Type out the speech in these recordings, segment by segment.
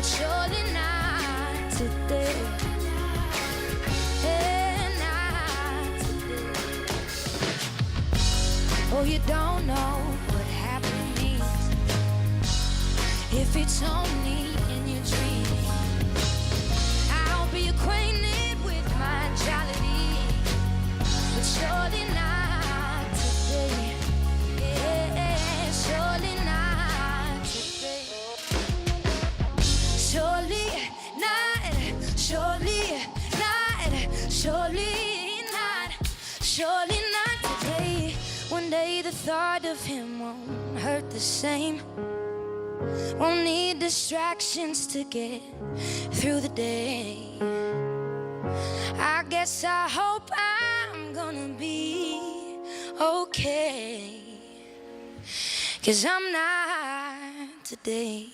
but surely not today. Not today. Oh, you don't know what happened means if it's only in your dreams. I'll be acquainted with my jollity, but surely not today. Yeah, surely not today. Surely not, surely not, surely not, surely not today. One day the thought of him won't hurt the same. Won't need distractions to get through the day. I guess I hope I'm gonna be okay, 'cause I'm not today.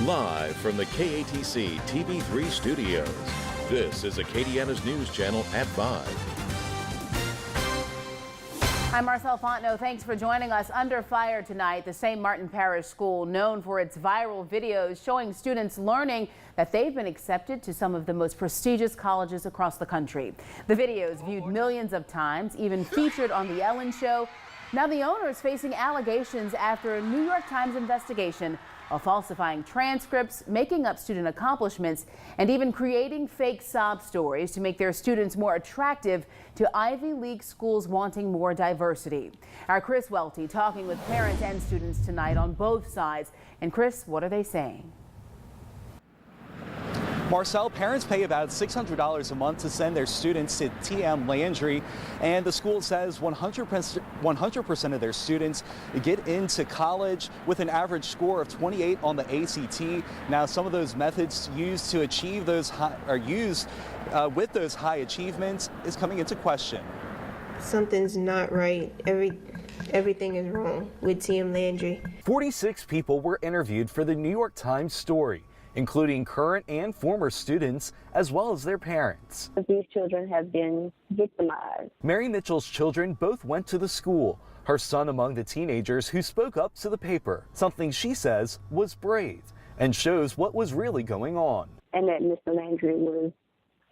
Live from the KATC TV3 studios, this is Acadiana's News Channel at 5. I'm Marcel Fontenot. Thanks for joining us. Under fire tonight, the St. Martin Parish School, known for its viral videos showing students learning that they've been accepted to some of the most prestigious colleges across the country. The videos viewed millions of times, even featured on The Ellen Show. Now the owner is facing allegations after a New York Times investigation of falsifying transcripts, making up student accomplishments, and even creating fake sob stories to make their students more attractive to Ivy League schools wanting more diversity. Our Chris Welty talking with parents and students tonight on both sides. And Chris, what are they saying? Marcel, parents pay about $600 a month to send their students to TM Landry, and the school says 100% of their students get into college with an average score of 28 on the ACT. Now, some of those methods used to achieve those with those high achievements is coming into question. Something's not right. Everything is wrong with TM Landry. 46 people were interviewed for the New York Times story, including current and former students, as well as their parents. These children have been victimized. Mary Mitchell's children both went to the school, her son among the teenagers who spoke up to the paper, something she says was brave and shows what was really going on. And that Mr. Landry was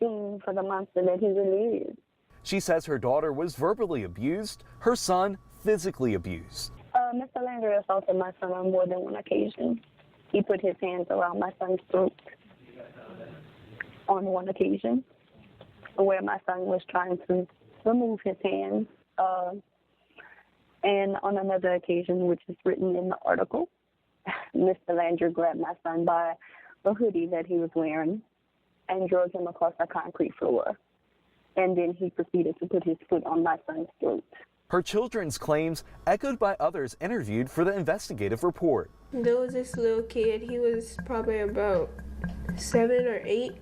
seen for the monster that he really is. She says her daughter was verbally abused, her son physically abused. Mr. Landry assaulted my son on more than one occasion. He put his hands around my son's throat on one occasion, where my son was trying to remove his hands. And on another occasion, which is written in the article, Mr. Landry grabbed my son by the hoodie that he was wearing and drove him across the concrete floor. And then he proceeded to put his foot on my son's throat. Her children's claims echoed by others interviewed for the investigative report. There was this little kid, he was probably about 7 or 8,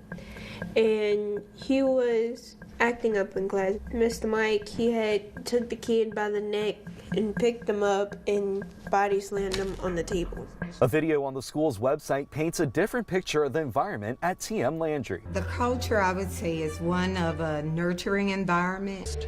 and he was acting up in class. Mr. Mike, he had took the kid by the neck and picked him up and body slammed him on the table. A video on the school's website paints a different picture of the environment at TM Landry. The culture, I would say, is one of a nurturing environment.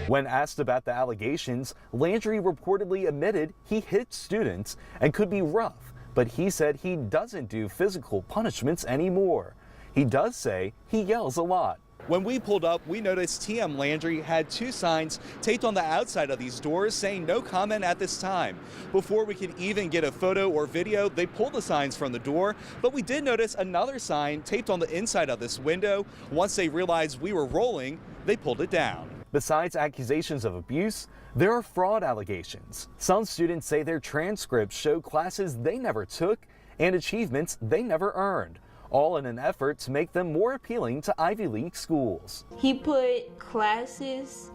When asked about the allegations, Landry reportedly admitted he hit students and could be rough, but he said he doesn't do physical punishments anymore. He does say he yells a lot. When we pulled up, we noticed TM Landry had 2 signs taped on the outside of these doors saying no comment at this time. Before we could even get a photo or video, they pulled the signs from the door, but we did notice another sign taped on the inside of this window. Once they realized we were rolling, they pulled it down. Besides accusations of abuse, there are fraud allegations. Some students say their transcripts show classes they never took and achievements they never earned, all in an effort to make them more appealing to Ivy League schools. He put classes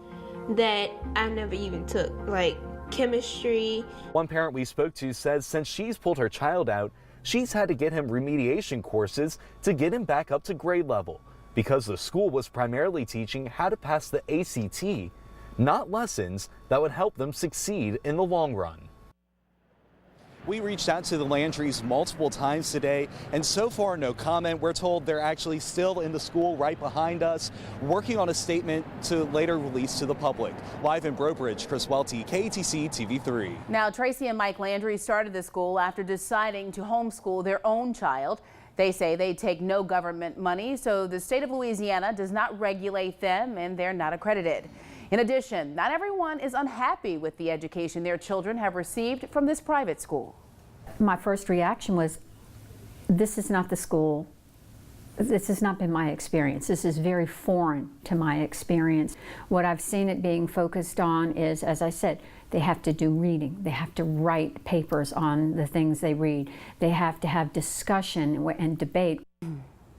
that I never even took, like chemistry. One parent we spoke to says since she's pulled her child out, she's had to get him remediation courses to get him back up to grade level, because the school was primarily teaching how to pass the ACT, not lessons that would help them succeed in the long run. We reached out to the Landrys multiple times today, and so far no comment. We're told they're actually still in the school right behind us, working on a statement to later release to the public. Live in Breaux Bridge, Chris Welty, KATC TV3. Now, Tracy and Mike Landry started the school after deciding to homeschool their own child. They say they take no government money, so the state of Louisiana does not regulate them and they're not accredited. In addition, not everyone is unhappy with the education their children have received from this private school. My first reaction was, this is not the school. This has not been my experience. This is very foreign to my experience. What I've seen it being focused on is, as I said, they have to do reading. They have to write papers on the things they read. They have to have discussion and debate.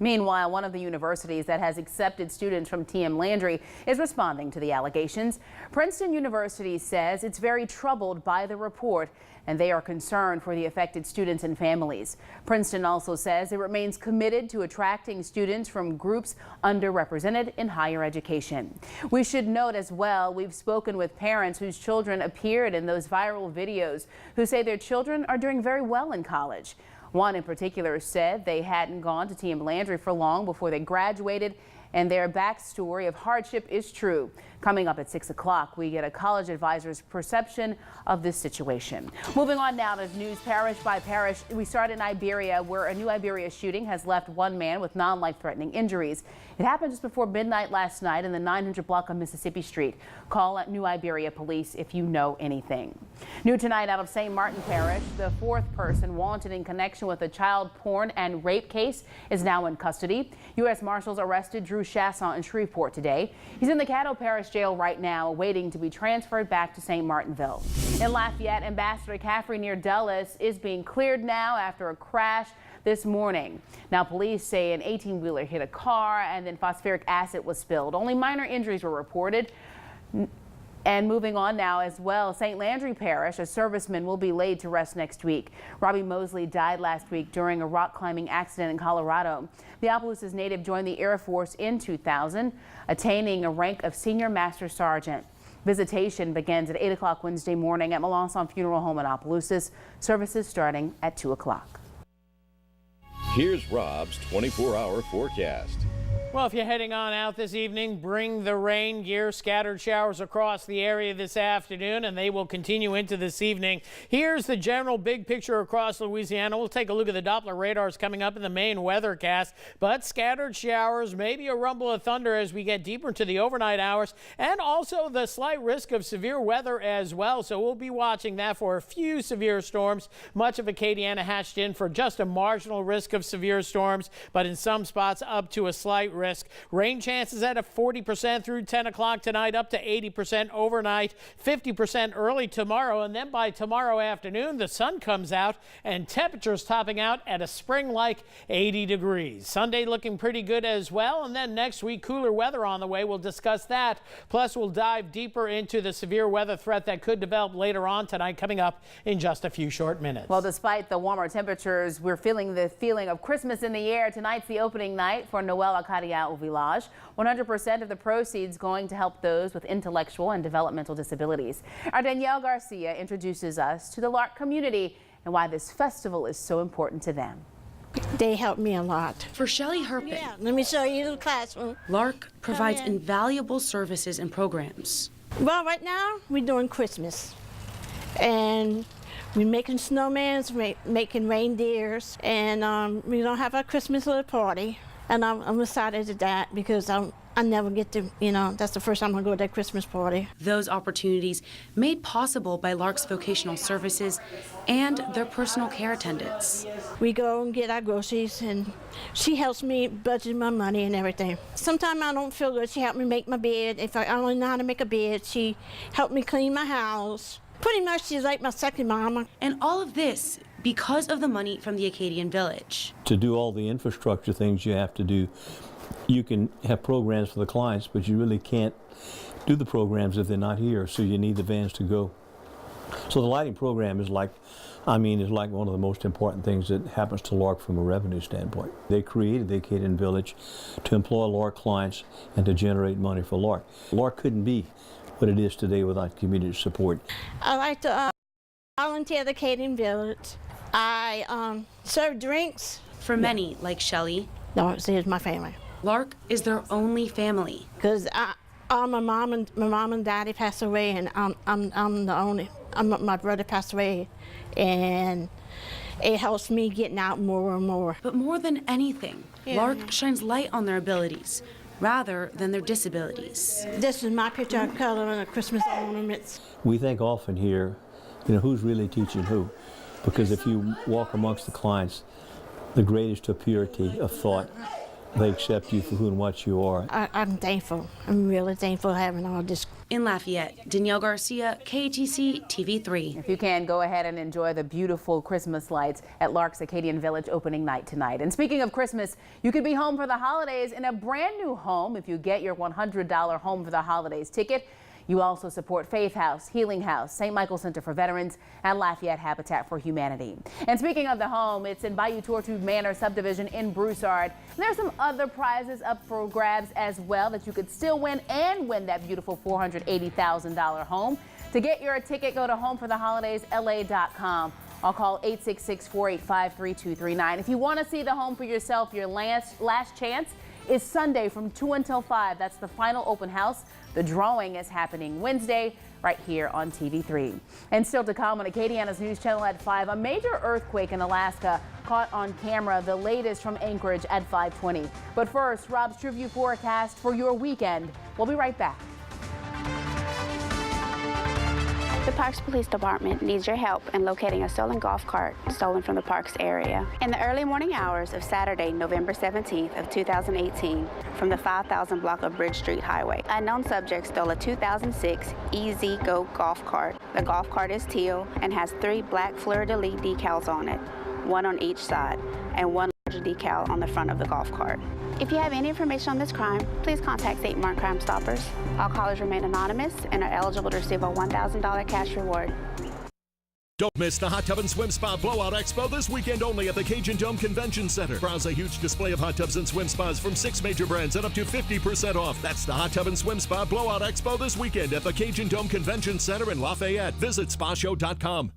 Meanwhile, one of the universities that has accepted students from TM Landry is responding to the allegations. Princeton University says it's very troubled by the report, and they are concerned for the affected students and families. Princeton also says it remains committed to attracting students from groups underrepresented in higher education. We should note as well, we've spoken with parents whose children appeared in those viral videos who say their children are doing very well in college. One in particular said they hadn't gone to TM Landry for long before they graduated, and their backstory of hardship is true. Coming up at 6 o'clock, we get a college advisor's perception of this situation. Moving on now to news parish by parish. We start in Iberia, where a New Iberia shooting has left one man with non-life-threatening injuries. It happened just before midnight last night in the 900 block of Mississippi Street. Call at New Iberia Police if you know anything. New tonight out of St. Martin Parish, the fourth person wanted in connection with a child porn and rape case is now in custody. U.S. Marshals arrested Drew Chasson in Shreveport today. He's in the Caddo Parish Jail right now, waiting to be transferred back to St. Martinville. In Lafayette, Ambassador Caffrey near Dulles is being cleared now after a crash this morning. Now, police say an 18-wheeler hit a car and then phosphoric acid was spilled. Only minor injuries were reported. And moving on now as well, St. Landry Parish, a serviceman will be laid to rest next week. Robbie Mosley died last week during a rock climbing accident in Colorado. The Opelousas native joined the Air Force in 2000, attaining a rank of Senior Master Sergeant. Visitation begins at 8 o'clock Wednesday morning at Melanson Funeral Home in Opelousas. Services starting at 2 o'clock. Here's Rob's 24-hour forecast. Well, if you're heading on out this evening, bring the rain gear. Scattered showers across the area this afternoon, and they will continue into this evening. Here's the general big picture across Louisiana. We'll take a look at the Doppler radars coming up in the main weathercast, but scattered showers, maybe a rumble of thunder as we get deeper into the overnight hours, and also the slight risk of severe weather as well. So we'll be watching that for a few severe storms. Much of Acadiana hatched in for just a marginal risk of severe storms, but in some spots up to a slight risk. Rain chances at a 40% through 10 o'clock tonight, up to 80% overnight, 50% early tomorrow, and then by tomorrow afternoon the sun comes out and temperatures topping out at a spring-like 80 degrees. Sunday looking pretty good as well, and then next week cooler weather on the way. We'll discuss that. Plus we'll dive deeper into the severe weather threat that could develop later on tonight, coming up in just a few short minutes. Well, despite the warmer temperatures, we're feeling the feeling of Christmas in the air. Tonight's the opening night for Noel Acadia au Village. 100% of the proceeds going to help those with intellectual and developmental disabilities. Our Danielle Garcia introduces us to the LARC community and why this festival is so important to them. They help me a lot. For Shelly Herpin, Yeah, let me show you the classroom. LARC provides invaluable services and programs. Well, right now we're doing Christmas, and we're making snowmans, making reindeers, and we're gonna have our Christmas little party. And I'm excited at that because I never get to, that's the first time I go to that Christmas party. Those opportunities made possible by Lark's vocational services and their personal care attendants. We go and get our groceries, and she helps me budget my money and everything. Sometimes I don't feel good. She helped me make my bed. If I don't know how to make a bed, she helped me clean my house. Pretty much she's like my second mama. And all of this because of the money from the Acadian Village. To do all the infrastructure things you have to do, you can have programs for the clients, but you really can't do the programs if they're not here, so you need the vans to go. So the lighting program is like one of the most important things that happens to Lark from a revenue standpoint. They created the Acadian Village to employ Lark clients and to generate money for Lark. Lark couldn't be what it is today without community support. I like to volunteer at the Acadian Village. I serve drinks. For many, like Shelley, No, it's my family. Lark is their only family. Because my mom and daddy passed away, and I'm the only. My brother passed away, and it helps me getting out more and more. But more than anything, Lark shines light on their abilities rather than their disabilities. This is my picture of color and the Christmas ornaments. We think often here, who's really teaching who? Because if you walk amongst the clients, the greatest of purity of thought, they accept you for who and what you are. I'm thankful. I'm really thankful having all this. In Lafayette, Danielle Garcia, KATC TV3. If you can, go ahead and enjoy the beautiful Christmas lights at Lark's Acadian Village opening night tonight. And speaking of Christmas, you could be home for the holidays in a brand new home if you get your $100 Home for the Holidays ticket. You also support Faith House, Healing House, St. Michael Center for Veterans, and Lafayette Habitat for Humanity. And speaking of the home, it's in Bayou Tortue Manor subdivision in Broussard. And there's some other prizes up for grabs as well that you could still win and win that beautiful $480,000 home. To get your ticket, go to homefortheholidaysla.com. I'll call 866-485-3239. If you want to see the home for yourself, your last chance is Sunday from 2 until 5. That's the final open house. The drawing is happening Wednesday right here on TV3. And still to come on Acadiana's News Channel at 5, a major earthquake in Alaska caught on camera, the latest from Anchorage at 5:20. But first, Rob's TrueView forecast for your weekend. We'll be right back. The Parks Police Department needs your help in locating a stolen golf cart stolen from the parks area. In the early morning hours of Saturday, November 17th of 2018, from the 5000 block of Bridge Street Highway, unknown subject stole a 2006 EZ-Go golf cart. The golf cart is teal and has 3 black fleur-de-lis decals on it, one on each side, and one larger decal on the front of the golf cart. If you have any information on this crime, please contact St. Martin Crime Stoppers. All callers remain anonymous and are eligible to receive a $1,000 cash reward. Don't miss the Hot Tub and Swim Spa Blowout Expo this weekend only at the Cajun Dome Convention Center. Browse a huge display of hot tubs and swim spas from 6 major brands at up to 50% off. That's the Hot Tub and Swim Spa Blowout Expo this weekend at the Cajun Dome Convention Center in Lafayette. Visit spashow.com.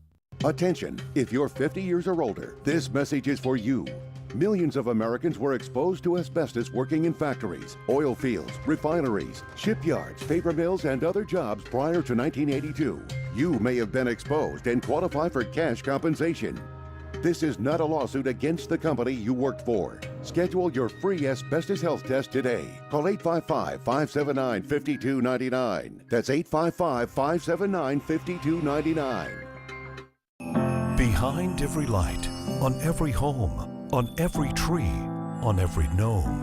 Attention, if you're 50 years or older, this message is for you. Millions of Americans were exposed to asbestos working in factories, oil fields, refineries, shipyards, paper mills, and other jobs prior to 1982. You may have been exposed and qualify for cash compensation. This is not a lawsuit against the company you worked for. Schedule your free asbestos health test today. Call 855-579-5299. That's 855-579-5299. Behind every light, on every home, on every tree, on every gnome,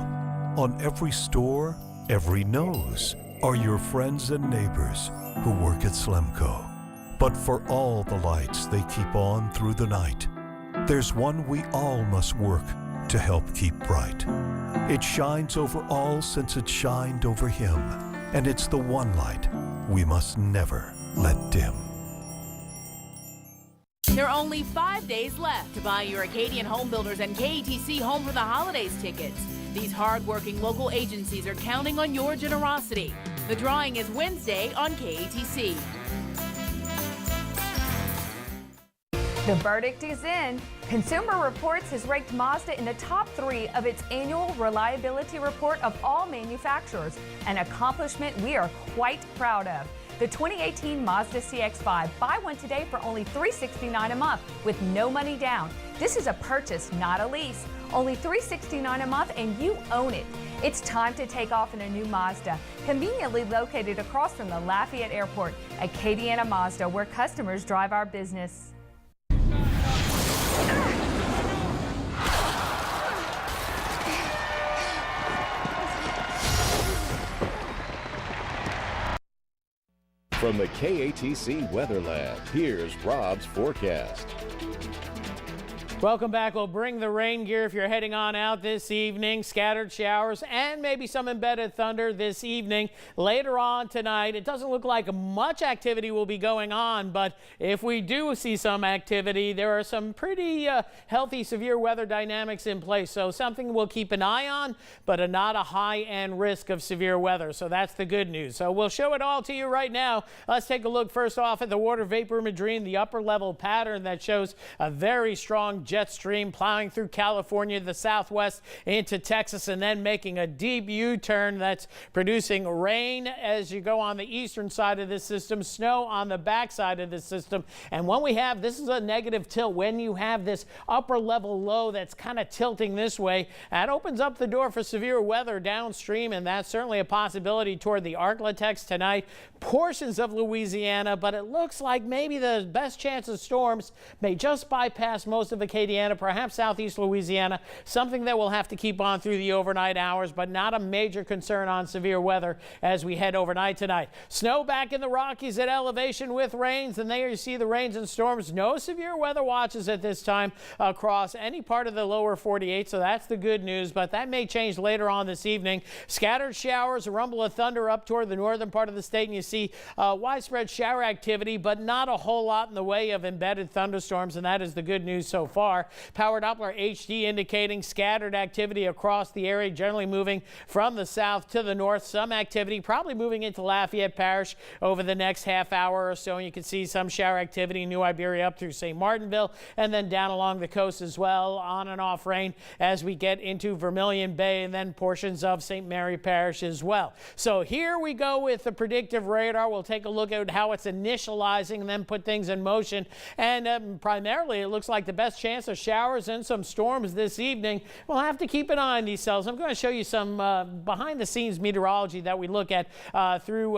on every store, every nose, are your friends and neighbors who work at Slemco. But for all the lights they keep on through the night, there's one we all must work to help keep bright. It shines over all since it shined over him, and it's the one light we must never let dim. There are only 5 days left to buy your Acadian Home Builders and KATC Home for the Holidays tickets. These hard-working local agencies are counting on your generosity. The drawing is Wednesday on KATC. The verdict is in. Consumer Reports has ranked Mazda in the top 3 of its annual reliability report of all manufacturers, an accomplishment we are quite proud of. The 2018 Mazda CX-5. Buy one today for only $369 a month with no money down. This is a purchase, not a lease. Only $369 a month and you own it. It's time to take off in a new Mazda. Conveniently located across from the Lafayette Airport, Acadiana Mazda, where customers drive our business. From the KATC Weather Lab, here's Rob's forecast. Welcome back. We'll bring the rain gear if you're heading on out this evening. Scattered showers and maybe some embedded thunder this evening. Later on tonight, it doesn't look like much activity will be going on, but if we do see some activity, there are some pretty healthy severe weather dynamics in place. So something we'll keep an eye on, but not a high-end risk of severe weather. So that's the good news. So we'll show it all to you right now. Let's take a look first off at the water vapor madrine, the upper level pattern that shows a very strong jet stream plowing through California, the southwest into Texas, and then making a deep U-turn that's producing rain as you go on the eastern side of the system, snow on the back side of the system. And when we have, this is a negative tilt, when you have this upper level low that's kind of tilting this way, that opens up the door for severe weather downstream, and that's certainly a possibility toward the Arklatex tonight, portions of Louisiana, but it looks like maybe the best chance of storms may just bypass most of Acadiana, perhaps southeast Louisiana, something that we'll have to keep on through the overnight hours, but not a major concern on severe weather as we head overnight tonight. Snow back in the Rockies at elevation with rains, and there you see the rains and storms. No severe weather watches at this time across any part of the lower 48, so that's the good news, but that may change later on this evening. Scattered showers, a rumble of thunder up toward the northern part of the state, and you see widespread shower activity, but not a whole lot in the way of embedded thunderstorms, and that is the good news so far. Power Doppler HD indicating scattered activity across the area, generally moving from the south to the north. Some activity probably moving into Lafayette Parish over the next half hour or so. And you can see some shower activity in New Iberia up through St. Martinville and then down along the coast as well. On and off rain as we get into Vermilion Bay and then portions of St. Mary Parish as well. So here we go with the predictive radar. We'll take a look at how it's initializing and then put things in motion. And primarily it looks like the best chance of showers and some storms this evening. We'll have to keep an eye on these cells. I'm going to show you some behind-the-scenes meteorology that we look at through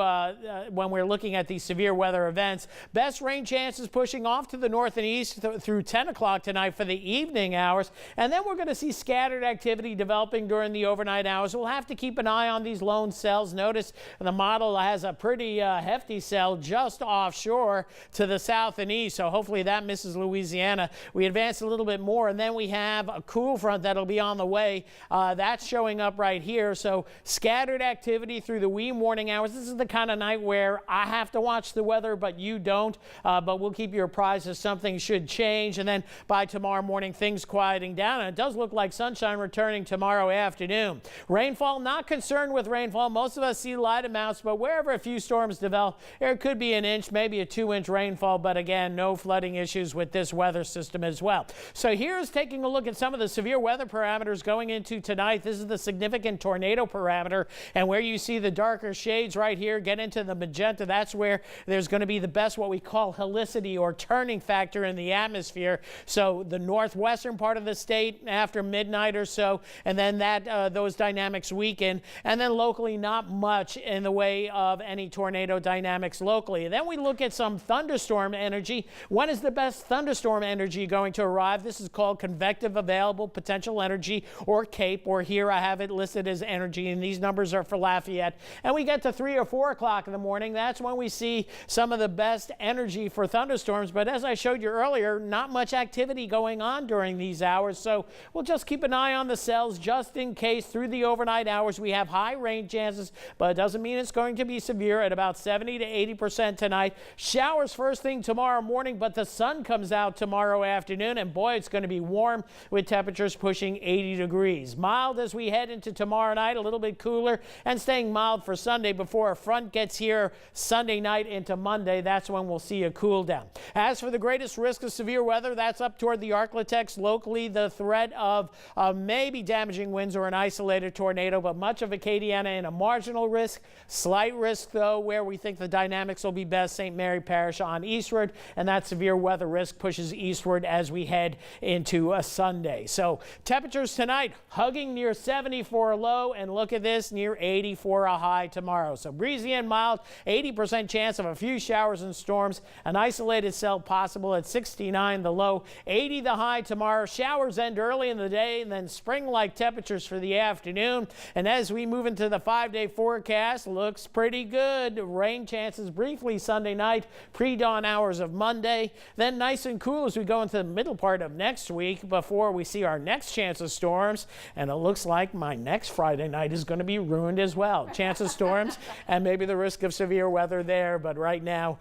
when we're looking at these severe weather events. Best rain chances pushing off to the north and east through 10 o'clock tonight for the evening hours. And then we're going to see scattered activity developing during the overnight hours. We'll have to keep an eye on these lone cells. Notice the model has a pretty hefty cell just offshore to the south and east. So hopefully that misses Louisiana. We advance a little bit more, and then we have a cool front that'll be on the way. That's showing up right here. So scattered activity through the wee morning hours. This is the kind of night where I have to watch the weather, but you don't. But we'll keep you apprised if something should change. And then by tomorrow morning, things quieting down. And it does look like sunshine returning tomorrow afternoon. Rainfall, not concerned with rainfall. Most of us see light amounts, but wherever a few storms develop, there could be an inch, maybe a 2-inch rainfall. But again, no flooding issues with this weather system as well. So here's taking a look at some of the severe weather parameters going into tonight. This is the significant tornado parameter, and where you see the darker shades right here get into the magenta, that's where there's going to be the best what we call helicity or turning factor in the atmosphere. So the northwestern part of the state after midnight or so, and then that those dynamics weaken, and then locally not much in the way of any tornado dynamics locally. And then we look at some thunderstorm energy. When is the best thunderstorm energy going to arrive? This is called convective available potential energy, or CAPE, or here I have it listed as energy, and these numbers are for Lafayette. And we get to 3 or 4 o'clock in the morning. That's when we see some of the best energy for thunderstorms. But as I showed you earlier, not much activity going on during these hours. So we'll just keep an eye on the cells just in case through the overnight hours we have high rain chances, but it doesn't mean it's going to be severe at about 70 to 80% tonight. Showers first thing tomorrow morning, but the sun comes out tomorrow afternoon, and boy, it's going to be warm with temperatures pushing 80 degrees. Mild as we head into tomorrow night, a little bit cooler, and staying mild for Sunday before a front gets here Sunday night into Monday. That's when we'll see a cool down. As for the greatest risk of severe weather, that's up toward the Arklatex. Locally, the threat of maybe damaging winds or an isolated tornado, but much of Acadiana in a marginal risk. Slight risk, though, where we think the dynamics will be best, St. Mary Parish on eastward, and that severe weather risk pushes eastward as we head into a Sunday. So temperatures tonight hugging near 70 for a low, and look at this, near 80 for a high tomorrow. So breezy and mild, 80% chance of a few showers and storms, an isolated cell possible at 69 the low, 80 the high tomorrow. Showers end early in the day, and then spring-like temperatures for the afternoon. And as we move into the 5-day forecast, looks pretty good. Rain chances briefly Sunday night, pre-dawn hours of Monday. Then nice and cool as we go into the middle part of next week before we see our next chance of storms. And it looks like my next Friday night is going to be ruined as well. Chance of storms and maybe the risk of severe weather there. But right now,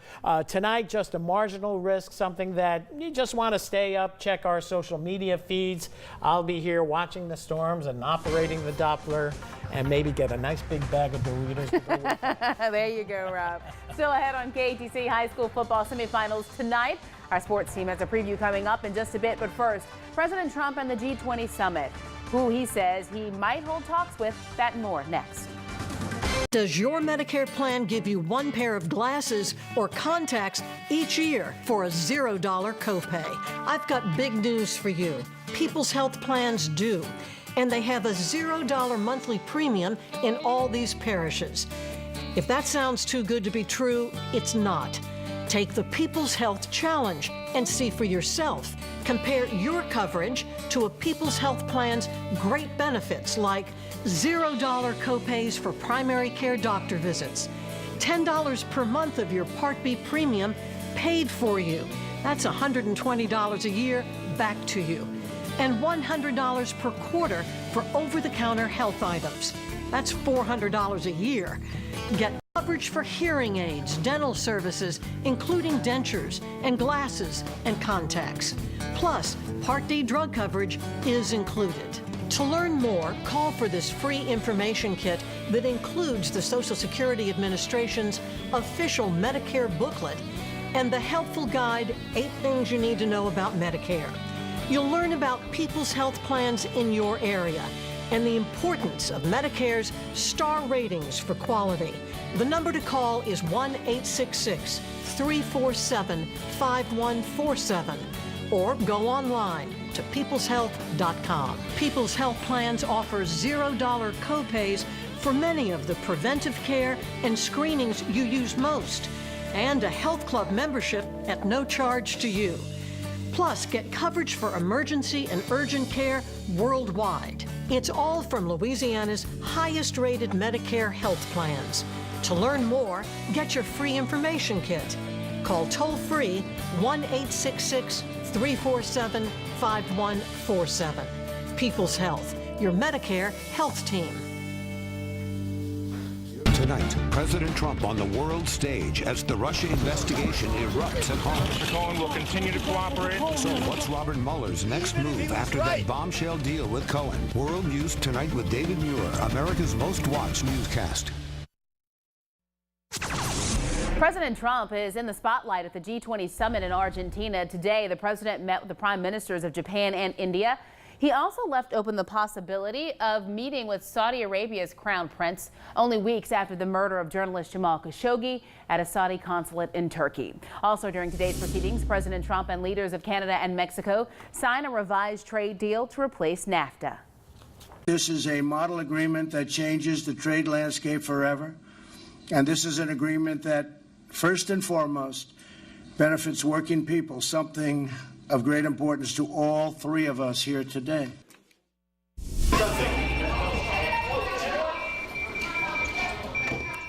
tonight, just a marginal risk, something that you just want to stay up, check our social media feeds. I'll be here watching the storms and operating the Doppler, and maybe get a nice big bag of Doritos to go with it. There you go, Rob. Still ahead on KATC high school football semifinals tonight. Our sports team has a preview coming up in just a bit, but first, President Trump and the G20 summit, who he says he might hold talks with. That and more next. Does your Medicare plan give you one pair of glasses or contacts each year for a $0 copay? I've got big news for you. People's Health plans do, and they have a $0 monthly premium in all these parishes. If that sounds too good to be true, it's not. Take the People's Health Challenge and see for yourself. Compare your coverage to a People's Health plan's great benefits like $0 copays for primary care doctor visits, $10 per month of your Part B premium paid for you. That's $120 a year back to you. And $100 per quarter for over-the-counter health items. That's $400 a year. Get coverage for hearing aids, dental services, including dentures and glasses and contacts. Plus, Part D drug coverage is included. To learn more, call for this free information kit that includes the Social Security Administration's official Medicare booklet and the helpful guide, 8 Things You Need to Know About Medicare. You'll learn about People's Health plans in your area and the importance of Medicare's star ratings for quality. The number to call is 1-866-347-5147 or go online to peopleshealth.com. People's Health plans offer $0 copays for many of the preventive care and screenings you use most, and a health club membership at no charge to you. Plus, get coverage for emergency and urgent care worldwide. It's all from Louisiana's highest-rated Medicare health plans. To learn more, get your free information kit. Call toll-free 1-866-347-5147. People's Health, your Medicare health team. Tonight, President Trump on the world stage as the Russia investigation erupts at home. Mr. Cohen will continue to cooperate. So what's Robert Mueller's next move after that bombshell deal with Cohen? World News Tonight with David Muir, America's most watched newscast. President Trump is in the spotlight at the G20 summit in Argentina. Today, the president met with the prime ministers of Japan and India. He also left open the possibility of meeting with Saudi Arabia's crown prince only weeks after the murder of journalist Jamal Khashoggi at a Saudi consulate in Turkey. Also during today's proceedings, President Trump and leaders of Canada and Mexico sign a revised trade deal to replace NAFTA. This is a model agreement that changes the trade landscape forever. And this is an agreement that, first and foremost, benefits working people, something of great importance to all three of us here today.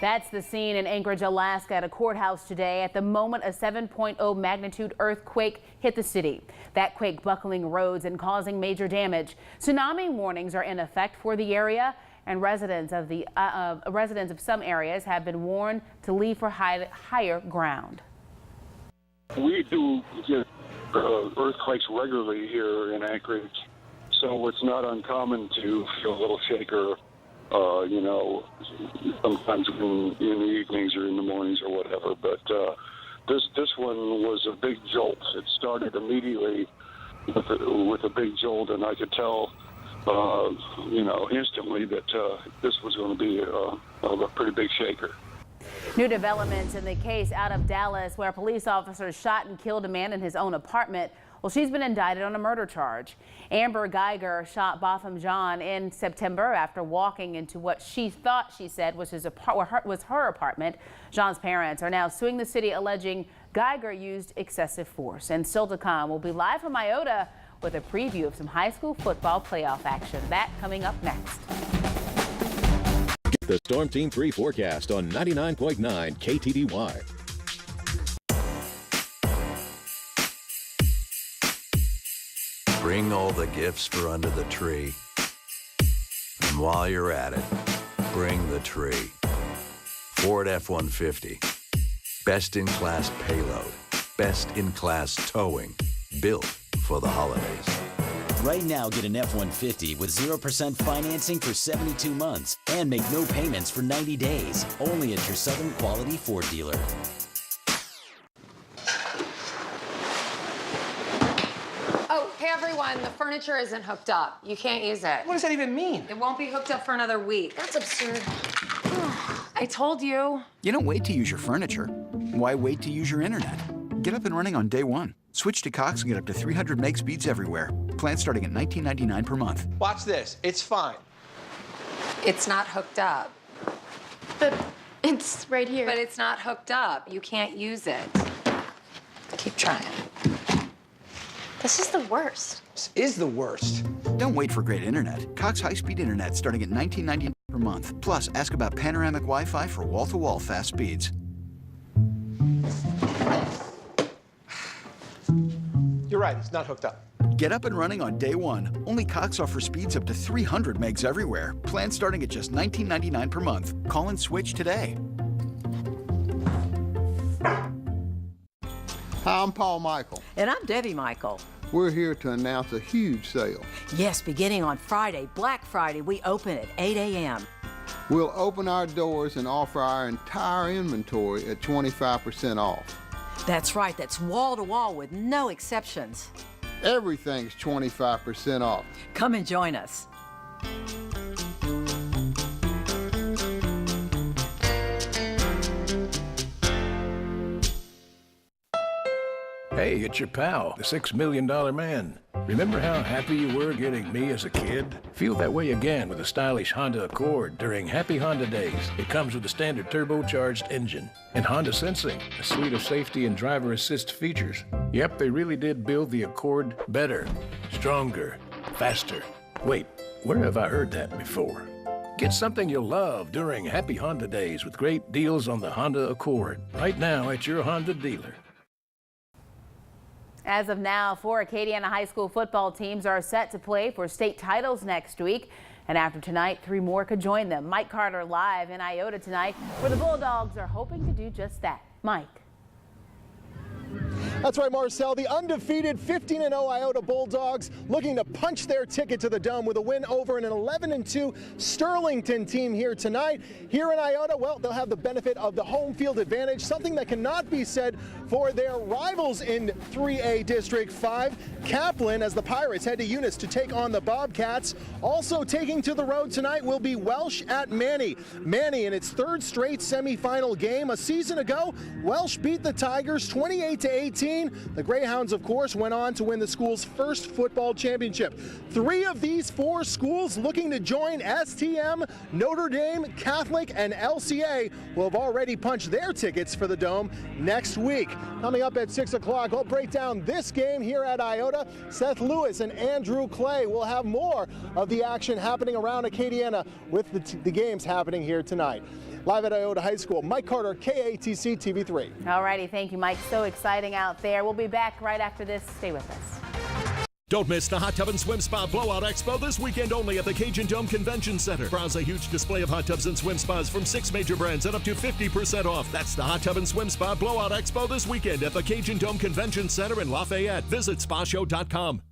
That's the scene in Anchorage, Alaska, at a courthouse today at the moment a 7.0 magnitude earthquake hit the city. That quake buckling roads and causing major damage. Tsunami warnings are in effect for the area, and residents of some areas have been warned to leave for higher ground. We do just earthquakes regularly here in Anchorage, so it's not uncommon to feel a little shaker, you know, sometimes in the evenings or in the mornings or whatever. But this one was a big jolt. It started immediately with a big jolt, and I could tell, you know, instantly that this was going to be a pretty big shaker. New developments in the case out of Dallas where police officers shot and killed a man in his own apartment. Well, she's been indicted on a murder charge. Amber Geiger shot Botham Jean in September after walking into what she said was her apartment. Jean's parents are now suing the city, alleging Geiger used excessive force. And still to come, we'll be live from Iota with a preview of some high school football playoff action. That coming up next. Get the Storm Team 3 forecast on 99.9 KTDY. Bring all the gifts for under the tree. And while you're at it, bring the tree. Ford F-150. Best-in-class payload. Best-in-class towing. Built for the holidays. Right now, get an F-150 with 0% financing for 72 months and make no payments for 90 days. Only at your Southern Quality Ford dealer. Oh, hey everyone, the furniture isn't hooked up. You can't use it. What does that even mean? It won't be hooked up for another week. That's absurd. I told you. You don't wait to use your furniture. Why wait to use your internet? Get up and running on day one. Switch to Cox and get up to 300 meg speeds everywhere. Plan starting at $19.99 per month. Watch this. It's fine. It's not hooked up. But it's right here. But it's not hooked up. You can't use it. Keep trying. This is the worst. This is the worst. Don't wait for great internet. Cox high-speed internet starting at $19.99 per month. Plus, ask about panoramic Wi-Fi for wall-to-wall fast speeds. You're right, it's not hooked up. Get up and running on day one. Only Cox offers speeds up to 300 megs everywhere. Plan starting at just $19.99 per month. Call and switch today. Hi, I'm Paul Michael. And I'm Debbie Michael. We're here to announce a huge sale. Yes, beginning on Friday, Black Friday, we open at 8 a.m. We'll open our doors and offer our entire inventory at 25% off. That's right, that's wall to wall with no exceptions. Everything's 25% off. Come and join us. Hey, it's your pal, the $6 Million Man. Remember how happy you were getting me as a kid? Feel that way again with a stylish Honda Accord during Happy Honda Days. It comes with a standard turbocharged engine and Honda Sensing, a suite of safety and driver assist features. Yep, they really did build the Accord better, stronger, faster. Wait, where have I heard that before? Get something you'll love during Happy Honda Days with great deals on the Honda Accord. Right now at your Honda dealer. As of now, 4 Acadiana high school football teams are set to play for state titles next week. And after tonight, 3 more could join them. Mike Carter live in Iota tonight, where the Bulldogs are hoping to do just that. Mike. That's right, Marcel. The undefeated 15-0 Iota Bulldogs looking to punch their ticket to the Dome with a win over an 11-2 Sterlington team here tonight. Here in Iota, well, they'll have the benefit of the home field advantage, something that cannot be said for their rivals in 3A District 5. Kaplan, as the Pirates head to Eunice to take on the Bobcats. Also taking to the road tonight will be Welsh at Manny. Manny in its 3rd straight semifinal game. A season ago, Welsh beat the Tigers 28-18. The Greyhounds, of course, went on to win the school's first football championship. 3 of these 4 schools looking to join STM, Notre Dame, Catholic, and LCA will have already punched their tickets for the Dome next week. Coming up at 6 o'clock, we'll break down this game here at Iota. Seth Lewis and Andrew Clay will have more of the action happening around Acadiana with the games happening here tonight. Live at Iota High School, Mike Carter, KATC TV3. All righty, thank you, Mike. So exciting out there. We'll be back right after this. Stay with us. Don't miss the Hot Tub and Swim Spa Blowout Expo this weekend only at the Cajun Dome Convention Center. Browse a huge display of hot tubs and swim spas from 6 major brands at up to 50% off. That's the Hot Tub and Swim Spa Blowout Expo this weekend at the Cajun Dome Convention Center in Lafayette. Visit spashow.com.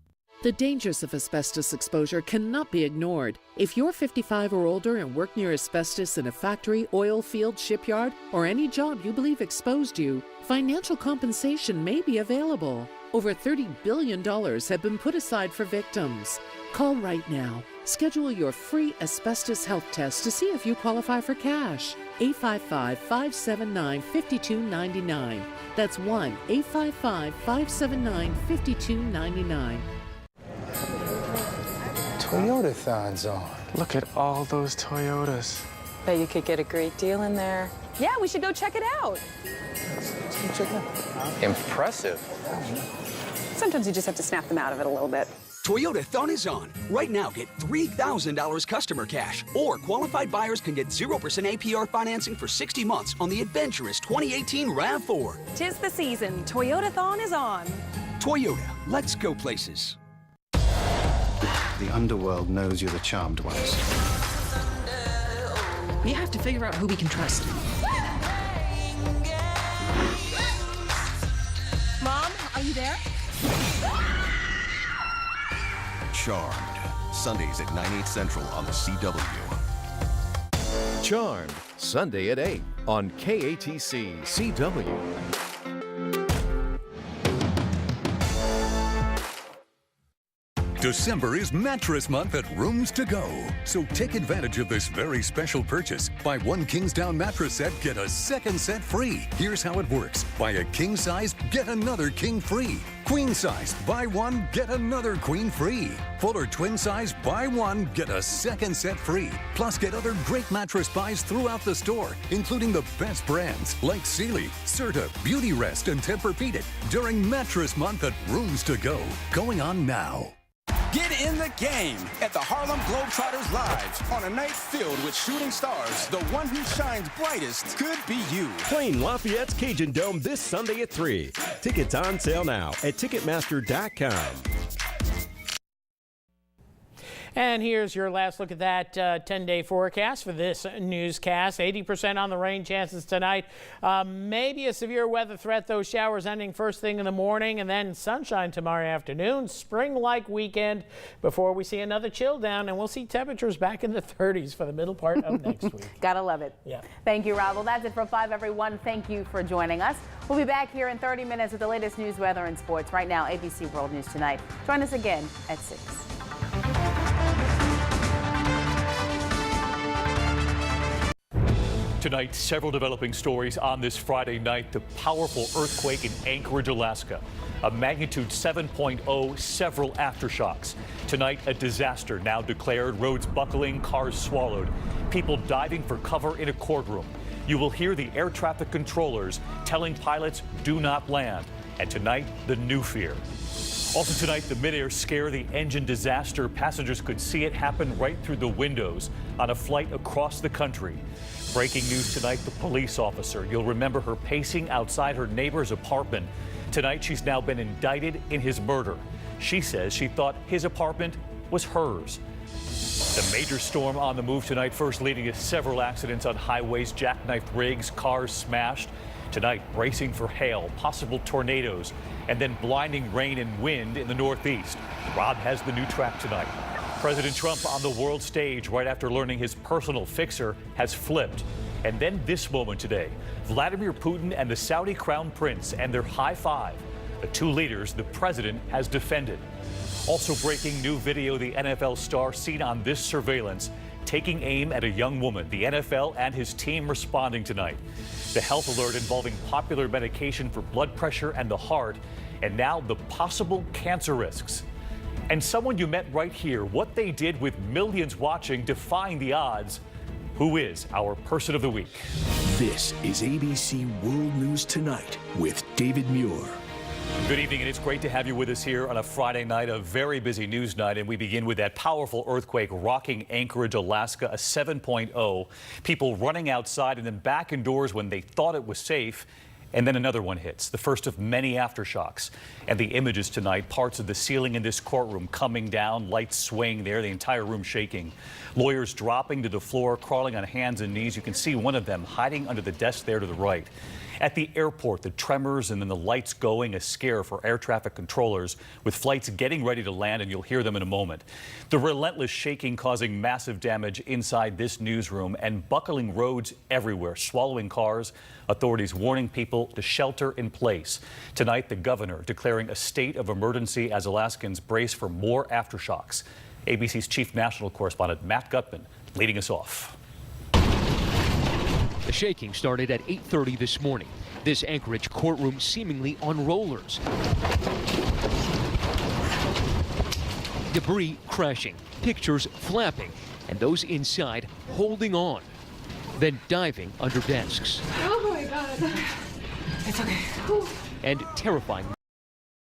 The dangers of asbestos exposure cannot be ignored. If you're 55 or older and work near asbestos in a factory, oil field, shipyard, or any job you believe exposed you, financial compensation may be available. Over $30 billion have been put aside for victims. Call right now. Schedule your free asbestos health test to see if you qualify for cash. 855-579-5299. That's 1-855-579-5299. Toyotathon's on. Look at all those Toyotas. Bet you could get a great deal in there. Yeah, we should go check it out. Check it out. Impressive. Sometimes you just have to snap them out of it a little bit. Toyotathon is on. Right now, get $3,000 customer cash, or qualified buyers can get 0% APR financing for 60 months on the adventurous 2018 RAV4. 'Tis the season. Toyotathon is on. Toyota, let's go places. The underworld knows you're the charmed ones. We have to figure out who we can trust. Mom, are you there? Charmed. Sundays at 9/8 Central on the CW. Charmed, Sunday at 8 on KATC CW. December is Mattress Month at Rooms to Go. So take advantage of this very special purchase. Buy one Kingsdown mattress set, get a second set free. Here's how it works. Buy a king size, get another king free. Queen size, buy one, get another queen free. Full or twin size, buy one, get a second set free. Plus, get other great mattress buys throughout the store, including the best brands like Sealy, Serta, Beauty Rest, and Tempur-Pedic during Mattress Month at Rooms to Go. Going on now. Get in the game at the Harlem Globetrotters Live on a night filled with shooting stars. The one who shines brightest could be you. Playing Lafayette's Cajun Dome this Sunday at 3. Tickets on sale now at Ticketmaster.com. And here's your last look at that 10-day forecast for this newscast. 80% on the rain chances tonight. Maybe a severe weather threat. Those showers ending first thing in the morning, and then sunshine tomorrow afternoon. Spring-like weekend before we see another chill down, and we'll see temperatures back in the 30s for the middle part of next week. Gotta love it. Yeah. Thank you, Rob. Well, that's it for 5, everyone. Thank you for joining us. We'll be back here in 30 minutes with the latest news, weather, and sports. Right now, ABC World News Tonight. Join us again at 6. Tonight, several developing stories on this Friday night. The powerful earthquake in Anchorage, Alaska. A magnitude 7.0, several aftershocks. Tonight, a disaster now declared. Roads buckling, cars swallowed. People diving for cover in a courtroom. You will hear the air traffic controllers telling pilots, do not land. And tonight, the new fear. Also tonight, the midair scare, the engine disaster. Passengers could see it happen right through the windows on a flight across the country. Breaking news tonight, the police officer. You'll remember her pacing outside her neighbor's apartment. Tonight, she's now been indicted in his murder. She says she thought his apartment was hers. The major storm on the move tonight, first leading to several accidents on highways, jackknifed rigs, cars smashed. Tonight, bracing for hail, possible tornadoes, and then blinding rain and wind in the northeast. Rob has the new track tonight. President Trump on the world stage right after learning his personal fixer has flipped. And then this moment today, Vladimir Putin and the Saudi Crown Prince and their high five. The two leaders the president has defended. Also breaking new video, the NFL star seen on this surveillance taking aim at a young woman. The NFL and his team responding tonight. The health alert involving popular medication for blood pressure and the heart, and now the possible cancer risks. And someone you met right here, what they did with millions watching, defying the odds. Who is our person of the week? This is ABC World News Tonight with David Muir. Good evening, and it's great to have you with us here on a Friday night, a very busy news night, and we begin with that powerful earthquake rocking Anchorage, Alaska, a 7.0. People running outside and then back indoors when they thought it was safe, And then another one hits, the first of many aftershocks. And the images tonight, parts of the ceiling in this courtroom coming down, lights swaying there, the entire room shaking. Lawyers dropping to the floor, crawling on hands and knees. You can see one of them hiding under the desk there to the right. At the airport, the tremors and then the lights going, a scare for air traffic controllers with flights getting ready to land, and you'll hear them in a moment. The relentless shaking causing massive damage inside this newsroom and buckling roads everywhere, swallowing cars. Authorities warning people to shelter in place. Tonight, the governor declaring a state of emergency as Alaskans brace for more aftershocks. ABC's chief national correspondent Matt Gutman leading us off. The shaking started at 8:30 this morning. This Anchorage courtroom seemingly on rollers. Debris crashing, pictures flapping, and those inside holding on, then diving under desks. Oh my God. It's okay. And terrifying